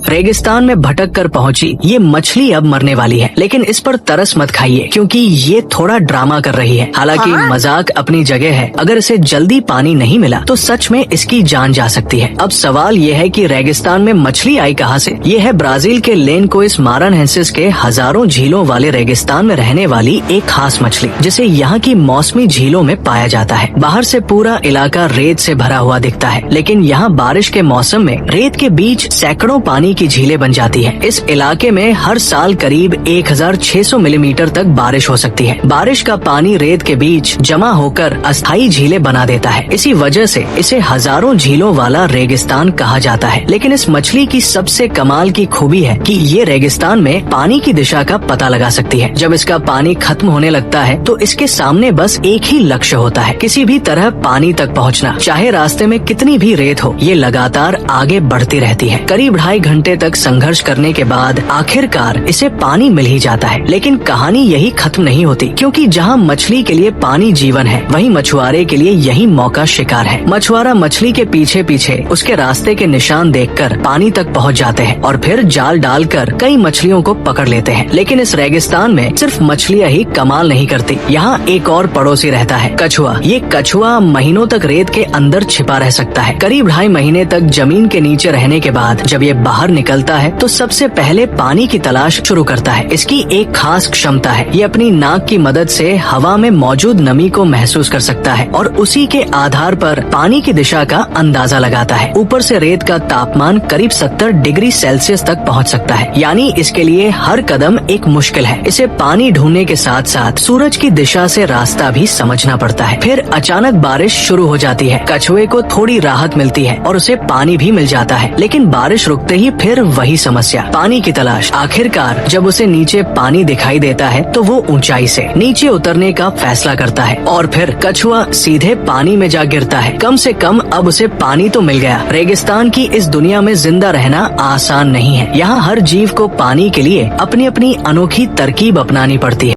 रेगिस्तान में भटक कर पहुंची ये मछली अब मरने वाली है, लेकिन इस पर तरस मत खाइए क्योंकि ये थोड़ा ड्रामा कर रही है। हालांकि मजाक अपनी जगह है, अगर इसे जल्दी पानी नहीं मिला तो सच में इसकी जान जा सकती है। अब सवाल ये है कि रेगिस्तान में मछली आई कहाँ से? ये है ब्राजील के लेनकोइस मारानहेंसिस के हजारों झीलों वाले रेगिस्तान में रहने वाली एक खास मछली, जिसे यहाँ की मौसमी झीलों में पाया जाता है। बाहर से पूरा इलाका रेत से भरा हुआ दिखता है, लेकिन यहाँ बारिश के मौसम में रेत के बीच सैकड़ों पानी की झीलें बन जाती है। इस इलाके में हर साल करीब 1600 मिलीमीटर तक बारिश हो सकती है। बारिश का पानी रेत के बीच जमा होकर अस्थायी झीलें बना देता है। इसी वजह से इसे हजारों झीलों वाला रेगिस्तान कहा जाता है। लेकिन इस मछली की सबसे कमाल की खूबी है कि ये रेगिस्तान में पानी की दिशा का पता लगा सकती है। जब इसका पानी खत्म होने लगता है तो इसके सामने बस एक ही लक्ष्य होता है, किसी भी तरह पानी तक पहुंचना। चाहे रास्ते में कितनी भी रेत हो, ये लगातार आगे बढ़ती रहती है। करीब 2.5 घंटे तक संघर्ष करने के बाद आखिरकार इसे पानी मिल ही जाता है। लेकिन कहानी यही खत्म नहीं होती, क्योंकि जहाँ मछली के लिए पानी जीवन है, वहीं मछुआरे के लिए यही मौका शिकार है। मछुआरा मछली के पीछे पीछे उसके रास्ते के निशान देखकर पानी तक पहुँच जाते हैं और फिर जाल डालकर कई मछलियों को पकड़ लेते हैं। लेकिन इस रेगिस्तान में सिर्फ मछलियाँ ही कमाल नहीं करती। यहाँ एक और पड़ोसी रहता है, कछुआ। ये कछुआ महीनों तक रेत के अंदर छिपा रह सकता है। करीब 2.5 महीने तक जमीन के नीचे रहने के बाद जब ये बाहर निकलता है तो सबसे पहले पानी की तलाश शुरू करता है। इसकी एक खास क्षमता है, ये अपनी नाक की मदद से हवा में मौजूद नमी को महसूस कर सकता है और उसी के आधार पर पानी की दिशा का अंदाजा लगाता है। ऊपर से रेत का तापमान करीब 70 डिग्री सेल्सियस तक पहुंच सकता है, यानी इसके लिए हर कदम एक मुश्किल है। इसे पानी ढूंढने के साथ साथ सूरज की दिशा से रास्ता भी समझना पड़ता है। फिर अचानक बारिश शुरू हो जाती है। कछुए को थोड़ी राहत मिलती है और उसे पानी भी मिल जाता है, लेकिन बारिश रुकते ही फिर वही समस्या, पानी की तलाश। आखिरकार जब उसे नीचे पानी दिखाई देता है तो वो ऊंचाई से नीचे उतरने का फैसला करता है और फिर कछुआ सीधे पानी में जा गिरता है। कम से कम अब उसे पानी तो मिल गया। रेगिस्तान की इस दुनिया में जिंदा रहना आसान नहीं है। यहाँ हर जीव को पानी के लिए अपनी अपनी अनोखी तरकीब अपनानी पड़ती है।